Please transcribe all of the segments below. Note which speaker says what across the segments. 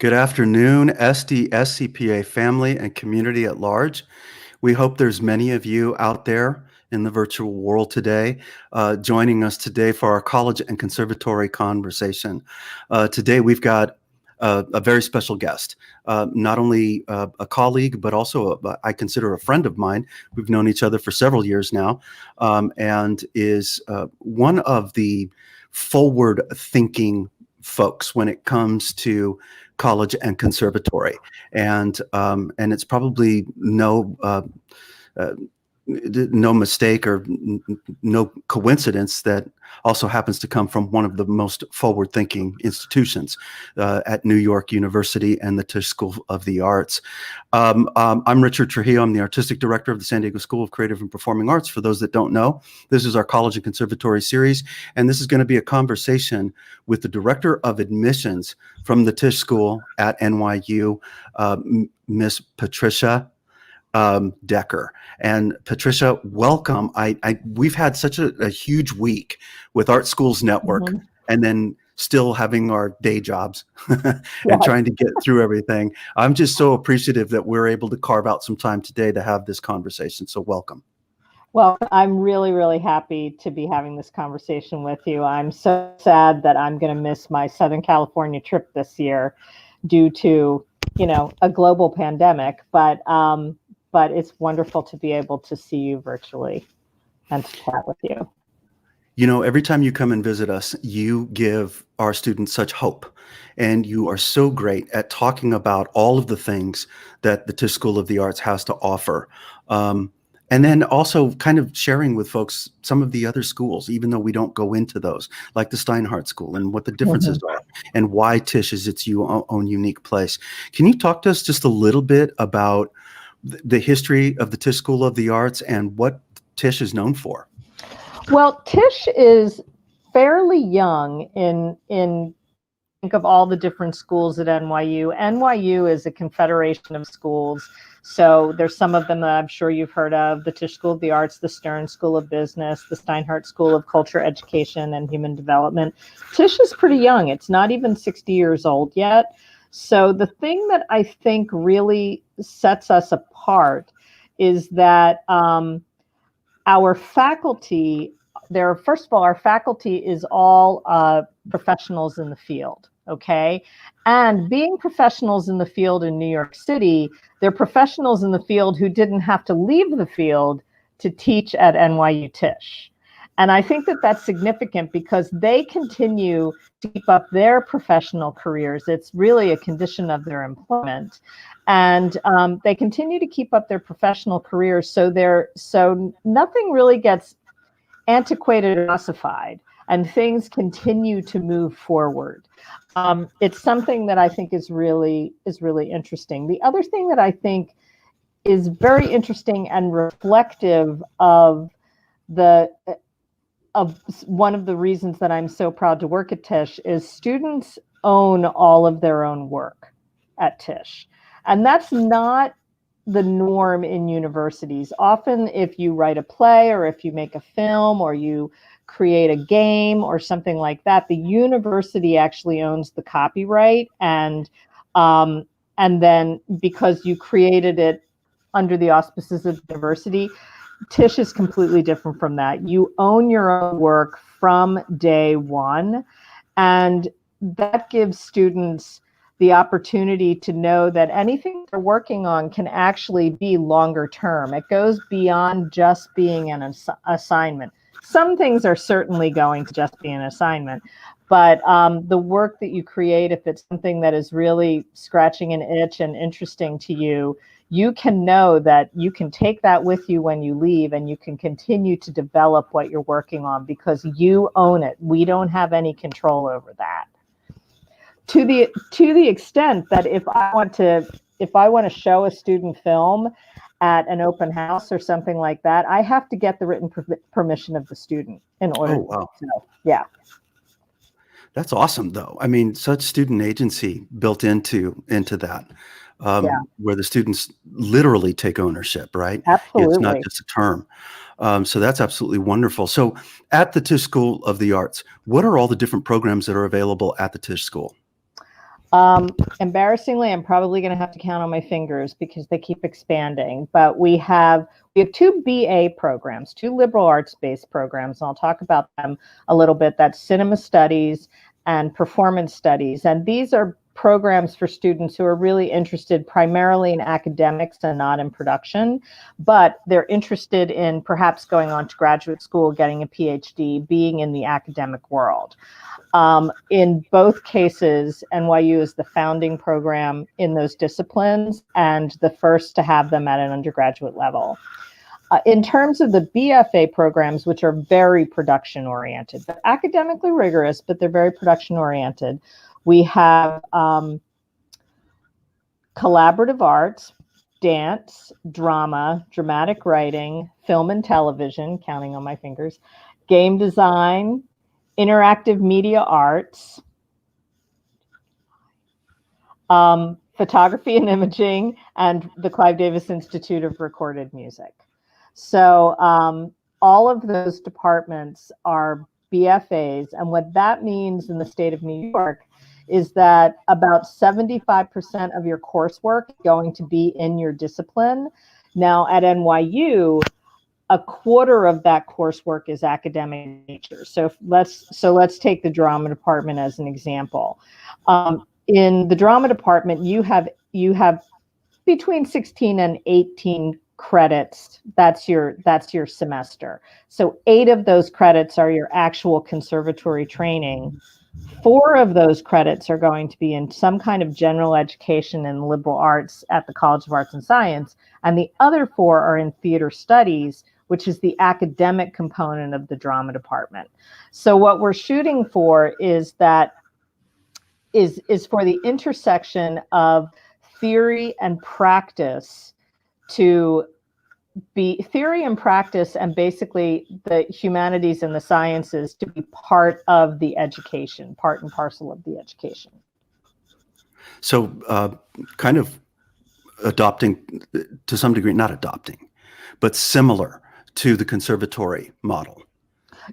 Speaker 1: Good afternoon, SCPA family and community at large. We hope there's many of you out there in the virtual world today, joining us today for our college and conservatory conversation. Today we've got a very special guest, not only a colleague, but also I consider a friend of mine. We've known each other for several years now, and is one of the forward-thinking folks when it comes to college and conservatory, and it's probably no mistake or no coincidence that also happens to come from one of the most forward-thinking institutions at New York University and the Tisch School of the Arts. I'm Richard Trujillo. I'm the Artistic Director of the San Diego School of Creative and Performing Arts. For those that don't know, this is our College and Conservatory series, and this is going to be a conversation with the Director of Admissions from the Tisch School at NYU, Miss Patricia Decker. And Patricia, welcome. We've had such a huge week with Art Schools Network, and then still having our day jobs and trying to get through everything. I'm just so appreciative that we're able to carve out some time today to have this conversation. So welcome.
Speaker 2: Well, I'm really, really happy to be having this conversation with you. I'm so sad that I'm going to miss my Southern California trip this year due to, a global pandemic, but it's wonderful to be able to see you virtually and to chat with you.
Speaker 1: Every time you come and visit us, you give our students such hope, and you are so great at talking about all of the things that the Tisch School of the Arts has to offer. And then also kind of sharing with folks some of the other schools, even though we don't go into those, like the Steinhardt School and what the differences are and why Tisch is its own unique place. Can you talk to us just a little bit about the history of the Tisch School of the Arts and what Tisch is known for?
Speaker 2: Well, Tisch is fairly young in think of all the different schools at NYU. NYU is a confederation of schools. So there's some of them that I'm sure you've heard of: the Tisch School of the Arts, the Stern School of Business, the Steinhardt School of Culture, Education, and Human Development. Tisch is pretty young. It's not even 60 years old yet. So the thing that I think really sets us apart is that our faculty, first of all, our faculty is all professionals in the field, okay? And being professionals in the field in New York City, they're professionals in the field who didn't have to leave the field to teach at NYU Tisch. And I think that that's significant because they continue to keep up their professional careers. It's really a condition of their employment. And they continue to keep up their professional careers, so nothing really gets antiquated or ossified, and things continue to move forward. It's something that I think is really interesting. The other thing that I think is very interesting and reflective of one of the reasons that I'm so proud to work at Tisch is students own all of their own work at Tisch. And that's not the norm in universities. Often if you write a play or if you make a film or you create a game or something like that, the university actually owns the copyright. And then because you created it under the auspices of the university, Tisch is completely different from that. You own your own work from day one, and that gives students the opportunity to know that anything they're working on can actually be longer term. It goes beyond just being an assignment. Some things are certainly going to just be an assignment, but the work that you create, if it's something that is really scratching an itch and interesting to you, you can know that you can take that with you when you leave, and you can continue to develop what you're working on because you own it. We don't have any control over that. To the extent that if I want to show a student film at an open house or something like that, I have to get the written permission of the student in order.
Speaker 1: Oh, wow.
Speaker 2: To know. Yeah.
Speaker 1: That's awesome, though. I mean, such student agency built into that. Where the students literally take ownership, right?
Speaker 2: Absolutely.
Speaker 1: It's not just a term. So that's absolutely wonderful. So at the Tisch School of the Arts, what are all the different programs that are available at the Tisch School?
Speaker 2: Embarrassingly, I'm probably going to have to count on my fingers because they keep expanding. But we have two BA programs, two liberal arts-based programs, and I'll talk about them a little bit. That's cinema studies and performance studies. And these are programs for students who are really interested primarily in academics and not in production, but they're interested in perhaps going on to graduate school, getting a PhD, being in the academic world. In both cases, NYU is the founding program in those disciplines and the first to have them at an undergraduate level. In terms of the BFA programs, which are very production oriented, they're academically rigorous, but they're very production oriented. We have collaborative arts, dance, drama, dramatic writing, film and television, counting on my fingers, game design, interactive media arts, photography and imaging, and the Clive Davis Institute of Recorded Music. So all of those departments are BFAs, and what that means in the state of New York is that about 75% of your coursework is going to be in your discipline. Now at NYU, a quarter of that coursework is academic nature. So let's take the drama department as an example. In the drama department, you have between 16 and 18 credits. That's your semester. So 8 of those credits are your actual conservatory training. 4 of those credits are going to be in some kind of general education and liberal arts at the College of Arts and Science, and the other 4 are in theater studies, which is the academic component of the drama department. So what we're shooting for is that is for the intersection of theory and practice to be theory and practice, and basically the humanities and the sciences to be part of the education, part and parcel of the education.
Speaker 1: So kind of adopting to some degree, not adopting, but similar to the conservatory model.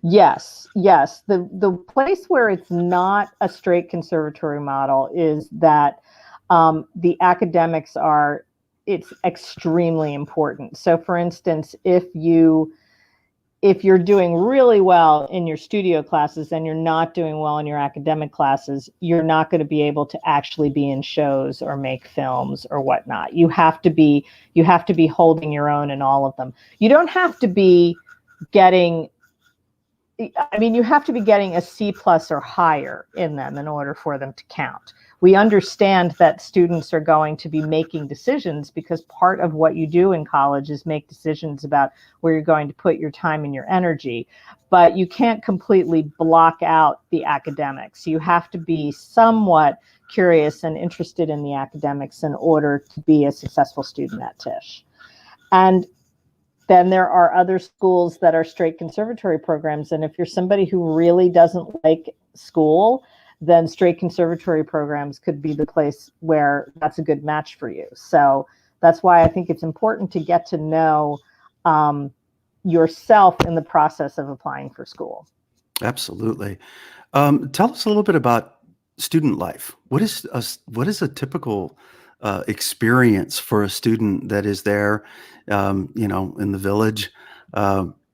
Speaker 1: Yes. The place where it's not a straight conservatory model is that the academics are, it's extremely important. So for instance, if you're doing really well in your studio classes and you're not doing well in your academic classes, you're not going to be able to actually be in shows or make films or whatnot. You have to be holding your own in all of them. You don't have to be getting, you have to be getting a C+ or higher in them in order for them to count. We understand that students are going to be making decisions because part of what you do in college is make decisions about where you're going to put your time and your energy, but you can't completely block out the academics. You have to be somewhat curious and interested in the academics in order to be a successful student at Tisch. And then there are other schools that are straight conservatory programs. And if you're somebody who really doesn't like school, then straight conservatory programs could be the place where that's a good match for you. So that's why I think it's important to get to know yourself in the process of applying for school. Absolutely. Tell us a little bit about student life. What is a typical experience for a student that is there, in the village,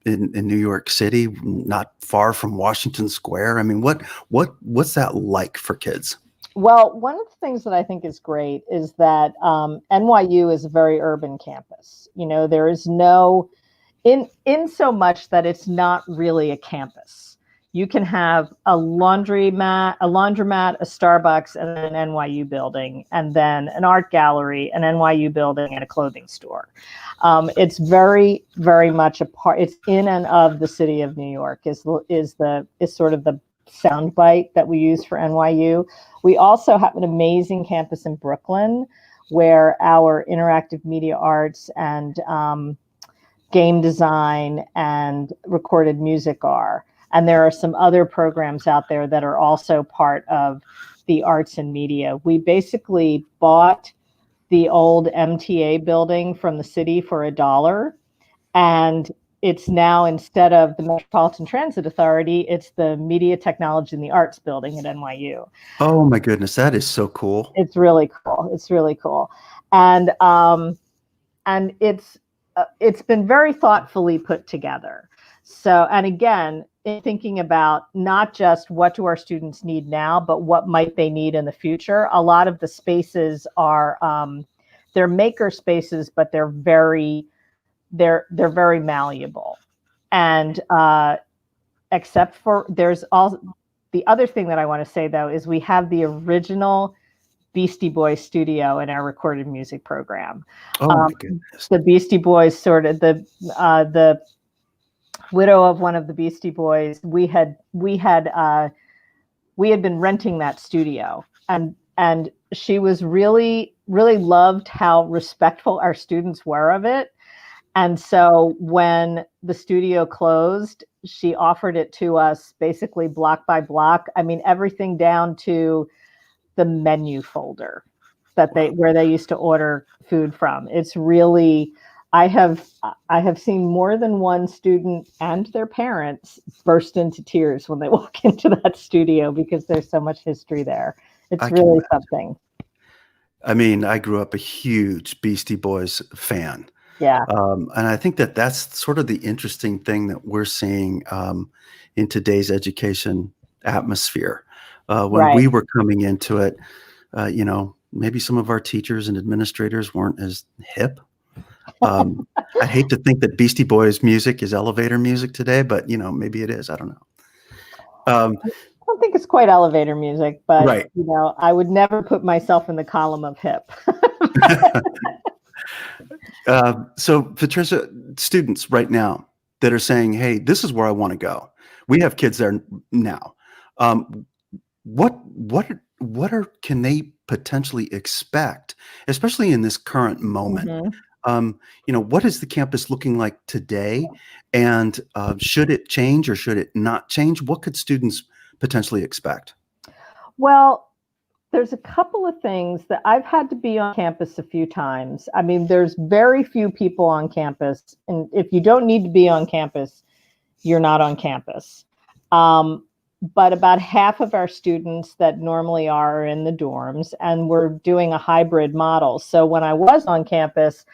Speaker 1: in New York City, not far from Washington Square? I mean, what's that like for kids? Well, one of the things that I think is great is that NYU is a very urban campus. There is no, in so much that it's not really a campus. You can have a laundromat, a Starbucks, and then an NYU building, and then an art gallery, an NYU building, and a clothing store. It's very, very much a part. It's in and of the city of New York. Is sort of the soundbite that we use for NYU. We also have an amazing campus in Brooklyn, where our interactive media arts and game design and recorded music are. And there are some other programs out there that are also part of the arts and media. We basically bought the old MTA building from the city for $1, and
Speaker 2: it's now, instead of the Metropolitan Transit Authority, it's the Media, Technology, and the Arts building at NYU.
Speaker 1: Oh my goodness, that is so cool.
Speaker 2: It's really cool. It's really cool. And it's been very thoughtfully put together. So, and again, in thinking about not just what do our students need now, but what might they need in the future. A lot of the spaces are they're maker spaces, but they're very malleable. And except for, there's all the other thing that I want to say though is we have the original Beastie Boys studio in our recorded music program.
Speaker 1: Oh my goodness.
Speaker 2: The Beastie Boys, sort of the widow of one of the Beastie Boys, we had been renting that studio, and she was really loved how respectful our students were of it. And so when the studio closed, she offered it to us basically block by block. I mean, everything down to the menu folder where they used to order food from. It's really, I have seen more than one student and their parents burst into tears when they walk into that studio because there's so much history there. It's really something.
Speaker 1: I mean, I grew up a huge Beastie Boys fan.
Speaker 2: Yeah.
Speaker 1: And I think that's sort of the interesting thing that we're seeing in today's education atmosphere. When we were coming into it, maybe some of our teachers and administrators weren't as hip. I hate to think that Beastie Boys music is elevator music today, but maybe it is. I don't know.
Speaker 2: I don't think it's quite elevator music, but
Speaker 1: right.
Speaker 2: I would never put myself in the column of hip.
Speaker 1: So Patricia, students right now that are saying, hey, this is where I want to go. We have kids there now. What can they potentially expect, especially in this current moment? Mm-hmm. What is the campus looking like today? And should it change or should it not change? What could students potentially expect?
Speaker 2: Well, there's a couple of things that I've had to be on campus a few times. I mean, there's very few people on campus. And if you don't need to be on campus, you're not on campus. But about half of our students that normally are in the dorms, and we're doing a hybrid model. So when I was on campus,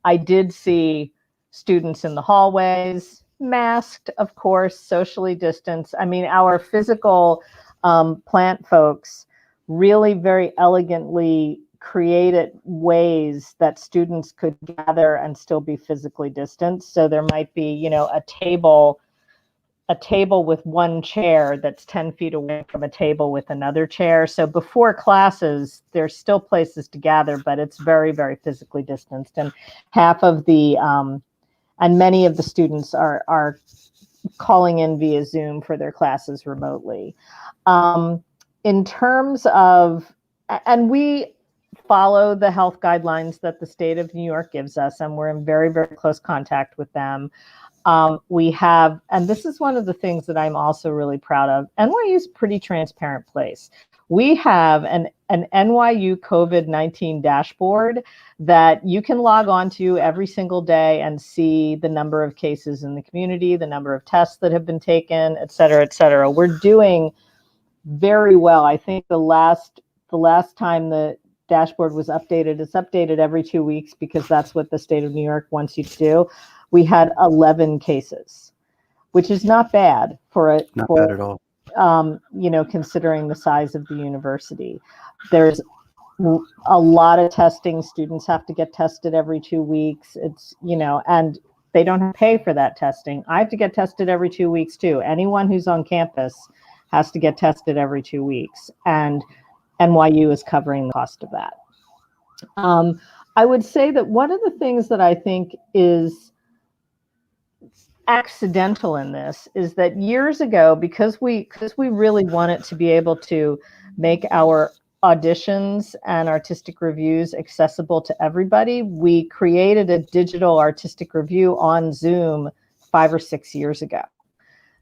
Speaker 2: I did see students in the hallways, masked, of course, socially distanced. I mean, our physical plant folks really very elegantly created ways that students could gather and still be physically distanced. So there might be, a table with one chair that's 10 feet away from a table with another chair. So before classes, there's still places to gather, but it's very, very physically distanced. And many of the students are calling in via Zoom for their classes remotely. In terms of, and we follow the health guidelines that the state of New York gives us, and we're in very, very close contact with them. We have, and this is one of the things that I'm also really proud of, NYU is a pretty transparent place. We have an NYU COVID-19 dashboard that you can log on to every single day and see the number of cases in the community, the number of tests that have been taken, et cetera, et cetera. We're doing very well. I think the last time the dashboard was updated, it's updated every 2 weeks because that's what the state of New York wants you to do. We had 11 cases, which is not bad bad
Speaker 1: at all.
Speaker 2: Considering the size of the university. There's a lot of testing. Students have to get tested every 2 weeks. It's, and they don't have to pay for that testing. I have to get tested every 2 weeks too. Anyone who's on campus has to get tested every 2 weeks, and NYU is covering the cost of that. I would say that one of the things that I think is accidental in this is that years ago, because we really wanted to be able to make our auditions and artistic reviews accessible to everybody, we created a digital artistic review on Zoom 5 or 6 years ago.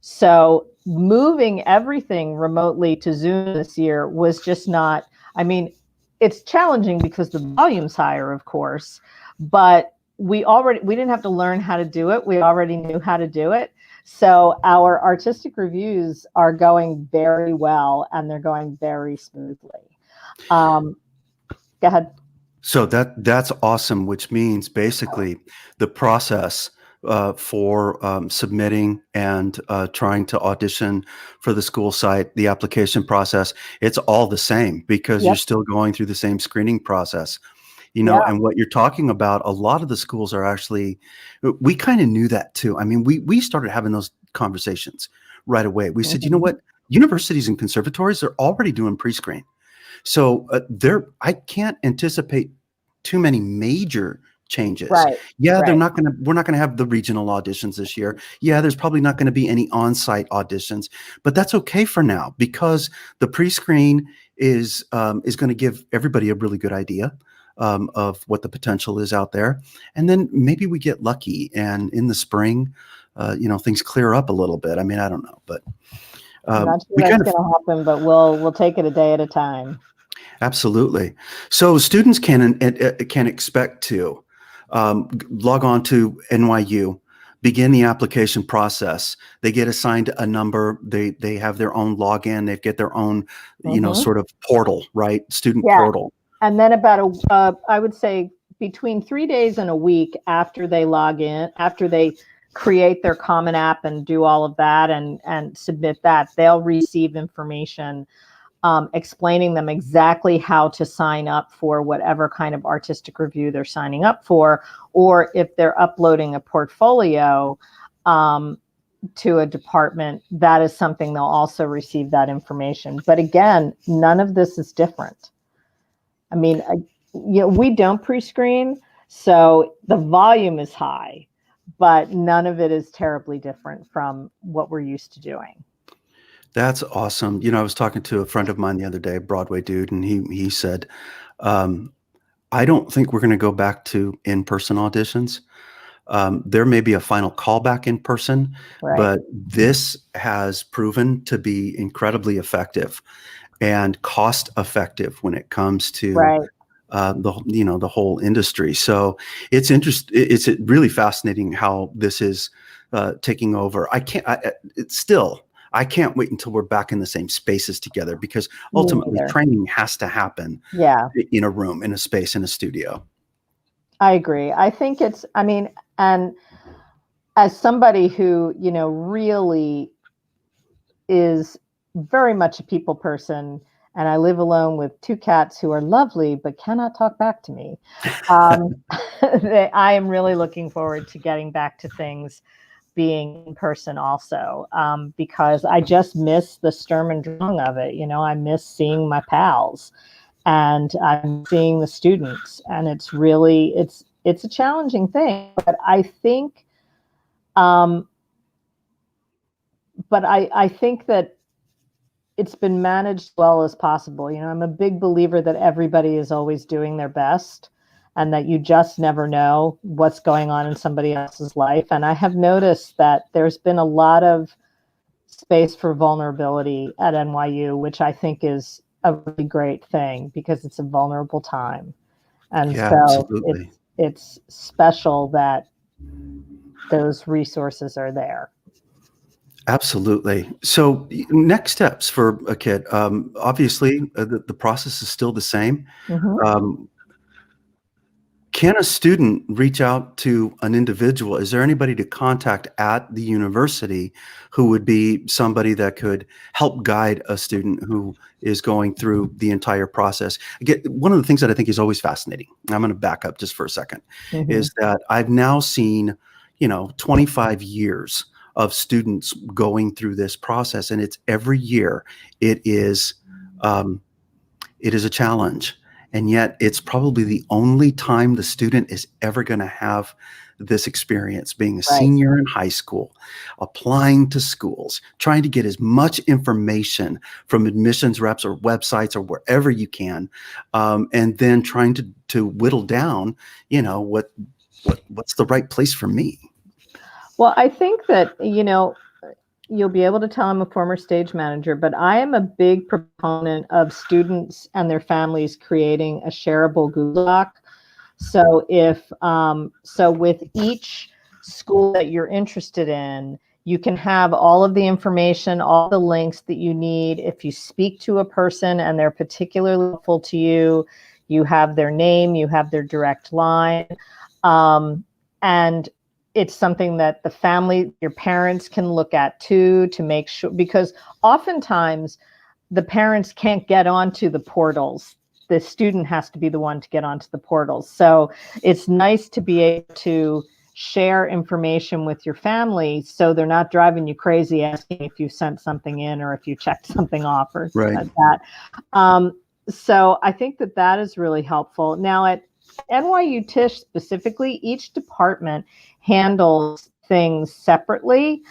Speaker 2: So moving everything remotely to Zoom this year was just not, I mean, it's challenging because the volume's higher, of course, but we didn't have to learn how to do it. We already knew how to do it. So our artistic reviews are going very well, and they're going very smoothly. Go ahead.
Speaker 1: So that's awesome, which means basically the process for submitting and trying to audition for the school site, the application process, it's all the same because
Speaker 2: Yep.
Speaker 1: you're still going through the same screening process.
Speaker 2: Yeah.
Speaker 1: And what you're talking about, a lot of the schools are actually, we kind of knew that too. I mean, we started having those conversations right away. We said, you know what, universities and conservatories are already doing pre-screen. So I can't anticipate too many major changes.
Speaker 2: Right.
Speaker 1: Yeah,
Speaker 2: right.
Speaker 1: we're not gonna have the regional auditions this year. Yeah, there's probably not gonna be any on-site auditions, but that's okay for now because the pre-screen is gonna give everybody a really good idea of what the potential is out there. And then maybe we get lucky and in the spring, things clear up a little bit. I mean, I don't know, but
Speaker 2: I'm not sure
Speaker 1: we
Speaker 2: that's
Speaker 1: kind of
Speaker 2: going to happen, but we'll take it a day at a time.
Speaker 1: Absolutely. So students can expect to log on to NYU, begin the application process. They get assigned a number. They have their own login. They get their own, sort of portal, right? Student portal.
Speaker 2: And then I would say between 3 days and a week after they log in, after they create their Common App and do all of that and submit that, they'll receive information explaining them exactly how to sign up for whatever kind of artistic review they're signing up for, or if they're uploading a portfolio to a department, that is something they'll also receive that information. But again, none of this is different. I mean, we don't pre-screen, so the volume is high, but none of it is terribly different from what we're used to doing.
Speaker 1: That's awesome. I was talking to a friend of mine the other day, a Broadway dude, and he said, I don't think we're going to go back to in-person auditions. There may be a final callback in person,
Speaker 2: Right.
Speaker 1: but this has proven to be incredibly effective and cost effective when it comes to
Speaker 2: Right.
Speaker 1: the whole industry. So it's really fascinating how this is taking over. I can't wait until we're back in the same spaces together because ultimately training has to happen in a room, in a space, in a studio.
Speaker 2: I agree. I think and as somebody who, really is very much a people person, and I live alone with 2 cats who are lovely but cannot talk back to me, I am really looking forward to getting back to things being in person also, because I just miss the Sturm und Drang of it. I miss seeing my pals, and I'm seeing the students, and it's really, it's a challenging thing, but I think, I think that it's been managed well as possible. I'm a big believer that everybody is always doing their best, and that you just never know what's going on in somebody else's life. And I have noticed that there's been a lot of space for vulnerability at NYU, which I think is a really great thing because it's a vulnerable time. And so it's special that those resources are there.
Speaker 1: Absolutely. So next steps for a kid, obviously the process is still the same. Can a student reach out to an individual? Is there anybody to contact at the university who would be somebody that could help guide a student who is going through the entire process? Again, one of the things that I think is always fascinating, I'm going to back up just for a second, is that I've now seen, 25 years of students going through this process, and it's every year it is a challenge. And yet it's probably the only time the student is ever going to have this experience, being a senior in high school, applying to schools, trying to get as much information from admissions reps or websites or wherever you can, and then trying to whittle down, what's the right place for me.
Speaker 2: Well, I think that, you'll be able to tell I'm a former stage manager, but I am a big proponent of students and their families creating a shareable Google Doc So so with each school that you're interested in, you can have all of the information, all the links that you need. If you speak to a person and they're particularly helpful to you, you have their name, you have their direct line. And it's something that the family, your parents can look at too, to make sure, because oftentimes the parents can't get onto the portals. The student has to be the one to get onto the portals. So it's nice to be able to share information with your family so they're not driving you crazy asking if you sent something in or if you checked something off or
Speaker 1: Right.
Speaker 2: that. So I think that that is really helpful. Now at NYU Tisch specifically, each department handles things separately.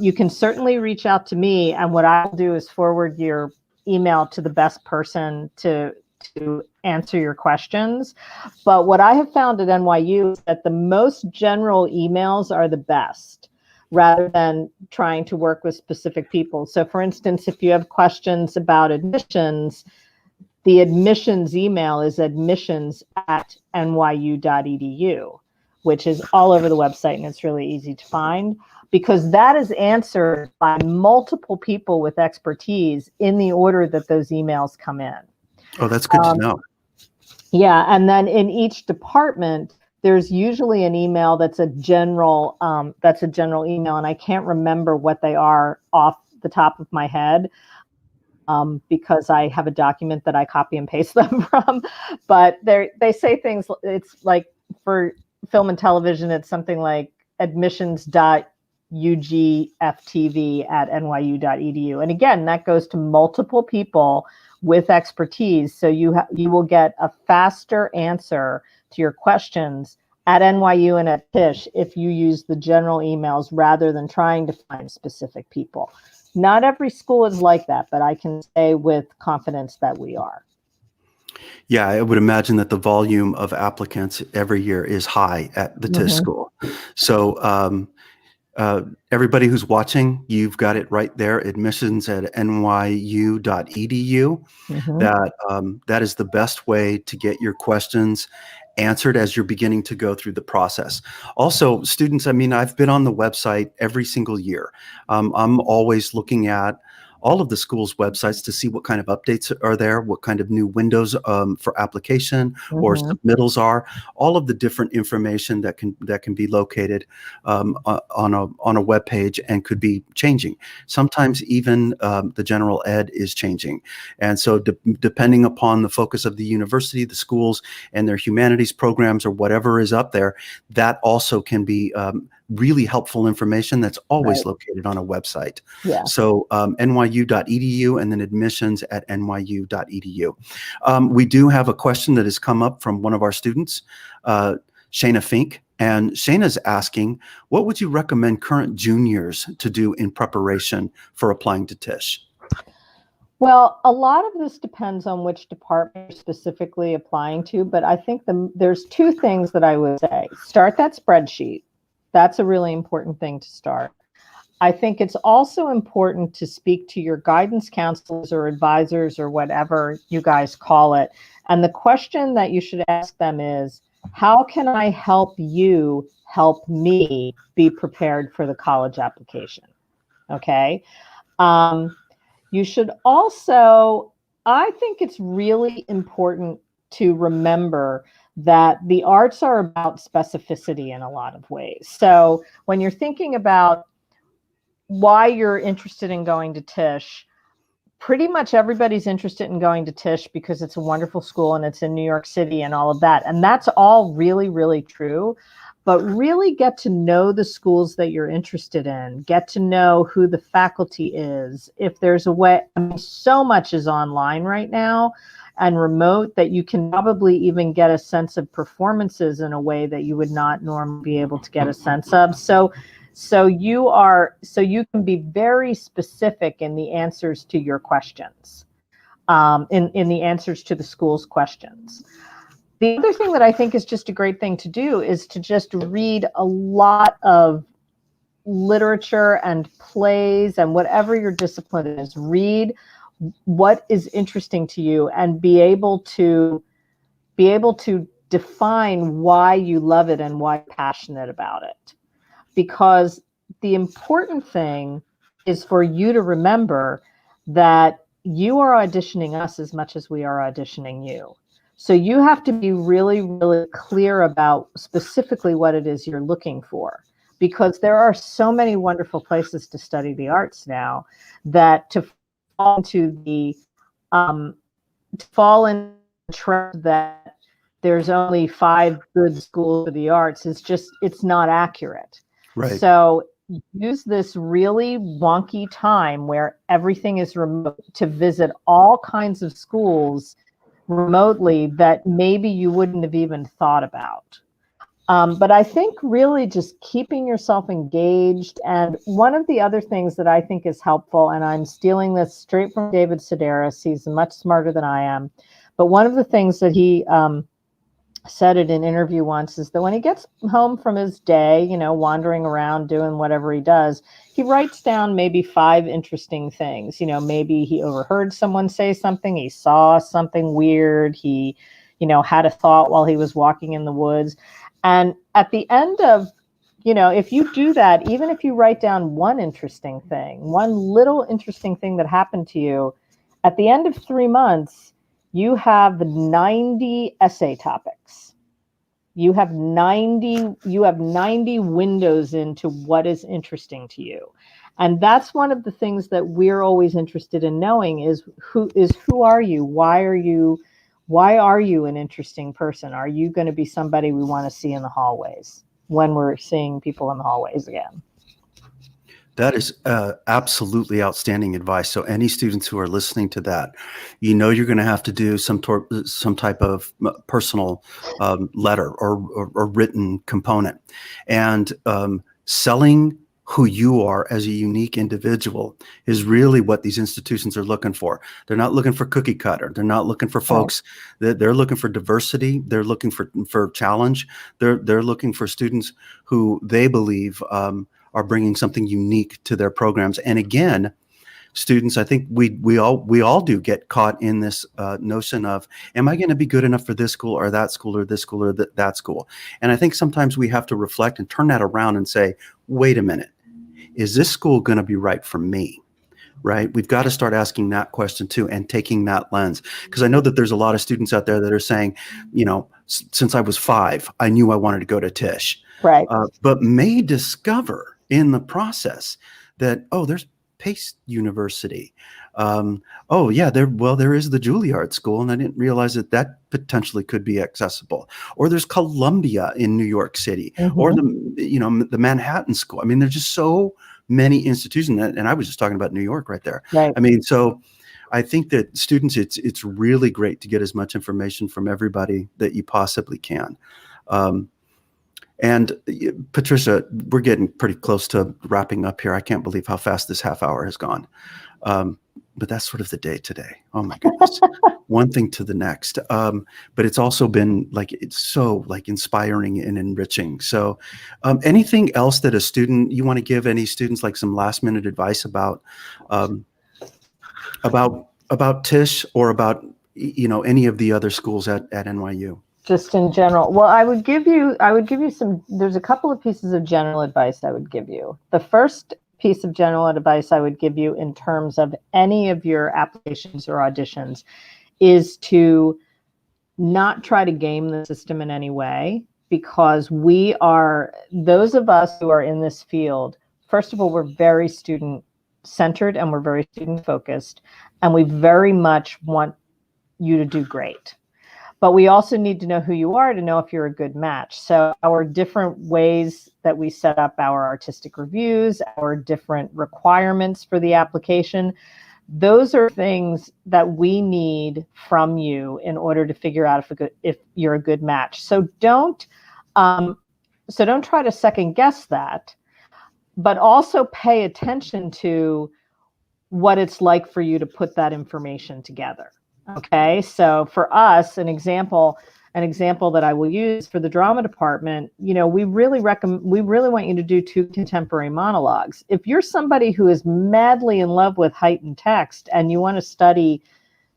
Speaker 2: You can certainly reach out to me, and what I'll do is forward your email to the best person to answer your questions. But what I have found at NYU is that the most general emails are the best, rather than trying to work with specific people. So for instance, if you have questions about admissions, the admissions email is admissions@nyu.edu, which is all over the website, and it's really easy to find, because that is answered by multiple people with expertise in the order that those emails come in.
Speaker 1: Oh, that's good to know.
Speaker 2: Yeah, and then in each department, there's usually an email that's a general email, and I can't remember what they are off the top of my head, because I have a document that I copy and paste them from. But they say things. It's like for film and television, it's something like admissions.ugftv@nyu.edu, and again, that goes to multiple people with expertise. So you will get a faster answer to your questions at NYU and at Tisch if you use the general emails rather than trying to find specific people. Not every school is like that, but I can say with confidence that we are.
Speaker 1: Yeah, I would imagine that the volume of applicants every year is high at the Tisch school. So everybody who's watching, you've got it right there, admissions@nyu.edu. That is the best way to get your questions answered as you're beginning to go through the process. Also, students, I mean, I've been on the website every single year. I'm always looking at all of the school's websites to see what kind of updates are there, what kind of new windows for application or submittals are, all of the different information that can be located on a web page and could be changing. Sometimes even the general ed is changing. And so depending upon the focus of the university, the schools, and their humanities programs or whatever is up there, that also can be really helpful information that's always located on a website.
Speaker 2: Yeah.
Speaker 1: So nyu.edu and then admissions@nyu.edu. We do have a question that has come up from one of our students, Shayna Fink. And Shayna's asking, what would you recommend current juniors to do in preparation for applying to Tisch?
Speaker 2: Well, a lot of this depends on which department you're specifically applying to, but I think there's two things that I would say. Start that spreadsheet. That's a really important thing to start. I think it's also important to speak to your guidance counselors or advisors or whatever you guys call it. And the question that you should ask them is, how can I help you help me be prepared for the college application? Okay. You should also, I think it's really important to remember that the arts are about specificity in a lot of ways. So when you're thinking about why you're interested in going to Tisch, pretty much everybody's interested in going to Tisch because it's a wonderful school and it's in New York City and all of that. And that's all really, really true. But really get to know the schools that you're interested in, get to know who the faculty is. If there's a way, I mean, so much is online right now and remote that you can probably even get a sense of performances in a way that you would not normally be able to get a sense of. So you can be very specific in the answers to your questions, in the answers to the school's questions. The other thing that I think is just a great thing to do is to just read a lot of literature and plays and whatever your discipline is. Read what is interesting to you and be able to define why you love it and why you're passionate about it. Because the important thing is for you to remember that you are auditioning us as much as we are auditioning you. So you have to be really, really clear about specifically what it is you're looking for, because there are so many wonderful places to study the arts now that to fall into the trap that there's only 5 good schools for the arts is just, it's not accurate.
Speaker 1: Right.
Speaker 2: So use this really wonky time where everything is remote to visit all kinds of schools remotely that maybe you wouldn't have even thought about. But I think really just keeping yourself engaged. And one of the other things that I think is helpful, and I'm stealing this straight from David Sedaris, he's much smarter than I am, but one of the things that he said in an interview once is that when he gets home from his day, you know, wandering around doing whatever he does, he writes down maybe 5 interesting things. You know, maybe he overheard someone say something, he saw something weird, he, you know, had a thought while he was walking in the woods. And at the end of, you know, if you do that, even if you write down one interesting thing, one little interesting thing that happened to you, at the end of 3 months, you have 90 essay topics. You have 90 windows into what is interesting to you. And that's one of the things that we're always interested in knowing is who are you? Why are you an interesting person? Are you going to be somebody we want to see in the hallways when we're seeing people in the hallways again?
Speaker 1: That is absolutely outstanding advice. So any students who are listening to that, you know, you're going to have to do some type of personal letter or written component, and selling who you are as a unique individual is really what these institutions are looking for. They're not looking for cookie cutter. They're not looking for folks that they're looking for diversity. They're looking for challenge. They're looking for students who they believe are bringing something unique to their programs. And again, students, I think we all do get caught in this notion of, am I going to be good enough for this school or that school or this school or that school? And I think sometimes we have to reflect and turn that around and say, wait a minute, is this school going to be right for me? Right? We've got to start asking that question too and taking that lens. Because I know that there's a lot of students out there that are saying, you know, since I was 5, I knew I wanted to go to Tisch.
Speaker 2: Right.
Speaker 1: But may discover in the process that, oh, there's Pace University. Oh yeah, there is the Juilliard School, and I didn't realize that potentially could be accessible. Or there's Columbia in New York City, or the Manhattan School. I mean, there's just so many institutions, and I was just talking about New York right there.
Speaker 2: Right.
Speaker 1: I mean, so I think that students, it's really great to get as much information from everybody that you possibly can. And Patricia, we're getting pretty close to wrapping up here. I can't believe how fast this half hour has gone. But that's sort of the day today. Oh my goodness. One thing to the next. But it's also been it's so inspiring and enriching. So anything else that you want to give any students, like some last minute advice about Tisch or about, you know, any of the other schools at NYU?
Speaker 2: Just in general. Well, I would give you there's a couple of pieces of general advice I would give you. The first piece of general advice I would give you in terms of any of your applications or auditions is to not try to game the system in any way, because those of us who are in this field, first of all, we're very student centered and we're very student focused, and we very much want you to do great. But we also need to know who you are to know if you're a good match. So our different ways that we set up our artistic reviews, our different requirements for the application, those are things that we need from you in order to figure out if you're a good match. So don't try to second guess that, but also pay attention to what it's like for you to put that information together. Okay, so for us, an example that I will use for the drama department, you know, we really want you to do 2 contemporary monologues. If you're somebody who is madly in love with heightened text and you want to study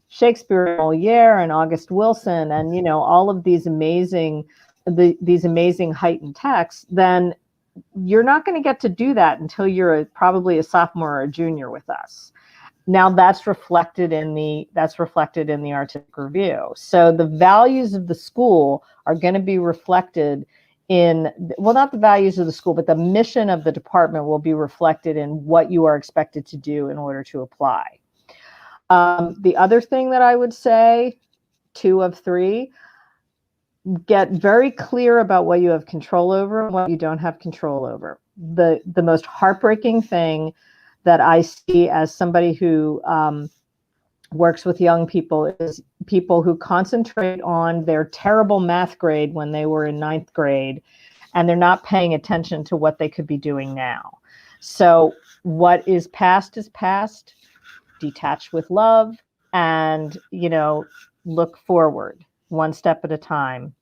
Speaker 2: Shakespeare, Moliere, and August Wilson, and all of these amazing heightened texts, then you're not going to get to do that until you're probably a sophomore or a junior with us. Now that's reflected in the artistic review. So the values of the school are going to be reflected in, well, not the values of the school, but the mission of the department will be reflected in what you are expected to do in order to apply. The other thing that I would say, 2 of 3, get very clear about what you have control over and what you don't have control over. The most heartbreaking thing that I see as somebody who works with young people is people who concentrate on their terrible math grade when they were in 9th grade, and they're not paying attention to what they could be doing now. So what is past, detach with love, and, look forward one step at a time.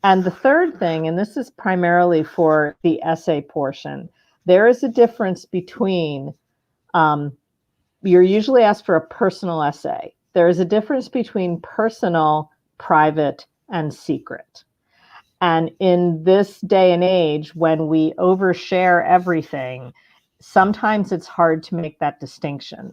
Speaker 2: And the third thing, and this is primarily for the essay portion, there is a difference between, you're usually asked for a personal essay. There is a difference between personal, private, and secret. And in this day and age, when we overshare everything, sometimes it's hard to make that distinction.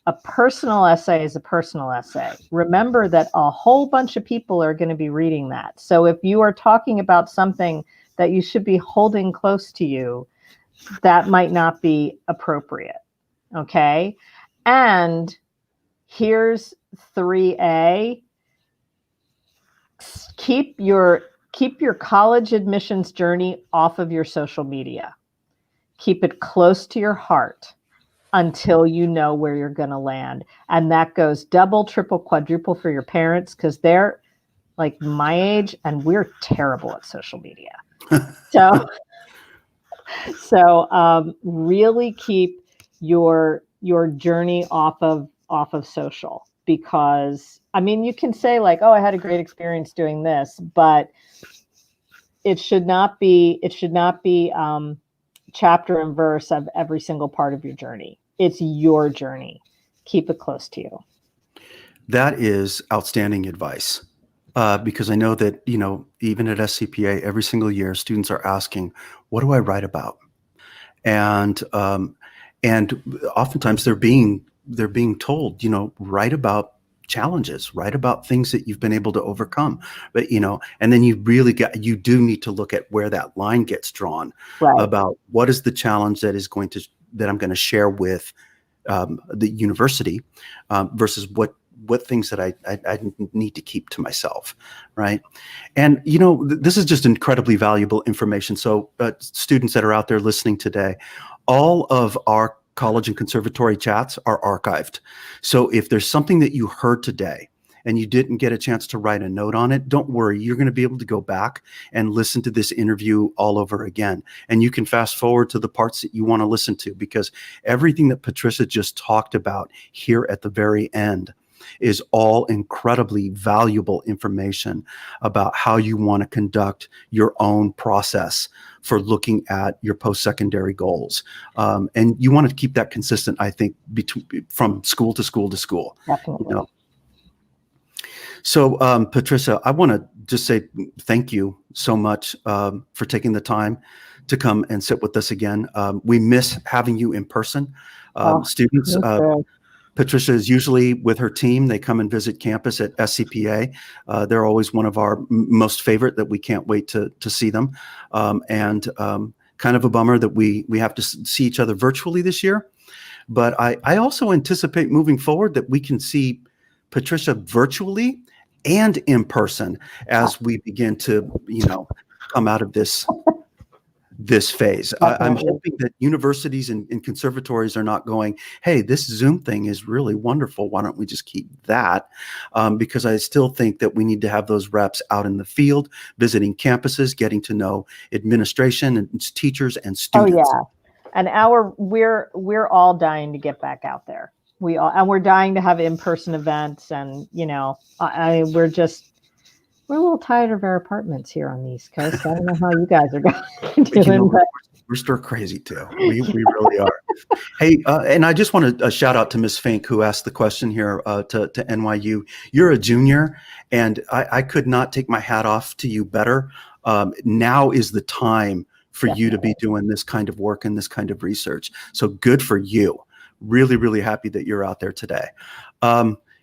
Speaker 2: A personal essay is a personal essay. Remember that a whole bunch of people are going to be reading that. So if you are talking about something that you should be holding close to you, that might not be appropriate. Okay? And here's 3A. Keep your college admissions journey off of your social media. Keep it close to your heart until you know where you're going to land. And that goes double, triple, quadruple for your parents, because they're like my age and we're terrible at social media. So really keep your journey off of social, because you can say like, oh, I had a great experience doing this, but it should not be chapter and verse of every single part of your journey. It's your journey. Keep it close to you.
Speaker 1: That is outstanding advice, because I know that, even at SCPA, every single year, students are asking, what do I write about? And oftentimes they're being told, write about challenges, write about things that you've been able to overcome. But, and then you do need to look at where that line gets drawn, right, about what is the challenge that I'm going to share with the university versus what things that I need to keep to myself, right? And, this is just incredibly valuable information. So students that are out there listening today, all of our college and conservatory chats are archived. So if there's something that you heard today and you didn't get a chance to write a note on it, don't worry. You're going to be able to go back and listen to this interview all over again. And you can fast forward to the parts that you want to listen to, because everything that Patricia just talked about here at the very end is all incredibly valuable information about how you want to conduct your own process for looking at your post-secondary goals. And you want to keep that consistent, I think, from school to school to school.
Speaker 2: Definitely.
Speaker 1: So, Patricia, I want to just say thank you so much for taking the time to come and sit with us again. We miss having you in person. Students, Patricia is usually with her team. They come and visit campus at SCPA. They're always one of our most favorite that we can't wait to see them. And kind of a bummer that we have to see each other virtually this year. But I also anticipate moving forward that we can see Patricia virtually and in person as we begin to, come out of this phase. I'm hoping that universities and conservatories are not going, hey, this Zoom thing is really wonderful. Why don't we just keep that? Because I still think that we need to have those reps out in the field, visiting campuses, getting to know administration and teachers and students.
Speaker 2: Oh, yeah. And we're all dying to get back out there. We're dying to have in-person events, and we're a little tired of our apartments here on the East Coast. I don't know how you guys are doing, but
Speaker 1: We're stir crazy too. We really are. Hey, and I just want to shout out to Miss Fink, who asked the question here to NYU. You're a junior, and I could not take my hat off to you better. Now is the time for you to be doing this kind of work and this kind of research. So good for you. Really, really happy that you're out there today.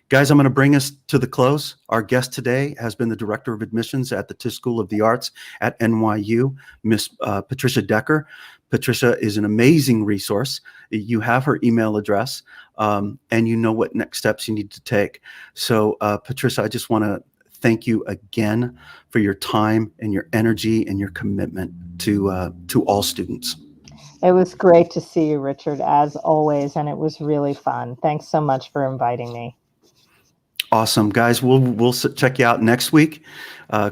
Speaker 1: Guys, I'm going to bring us to the close. Our guest today has been the Director of Admissions at the Tisch School of the Arts at NYU, Miss Patricia Decker. Patricia is an amazing resource. You have her email address, and you know what next steps you need to take. So, Patricia, I just want to thank you again for your time and your energy and your commitment to all students.
Speaker 2: It was great to see you, Richard, as always, and it was really fun. Thanks so much for inviting me.
Speaker 1: Awesome, guys. We'll check you out next week.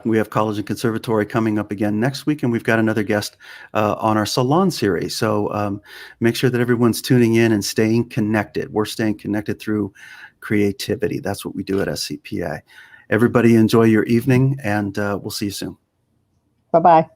Speaker 1: We have College and Conservatory coming up again next week, and we've got another guest on our Salon series. So make sure that everyone's tuning in and staying connected. We're staying connected through creativity. That's what we do at SCPA. Everybody enjoy your evening, and we'll see you soon.
Speaker 2: Bye-bye.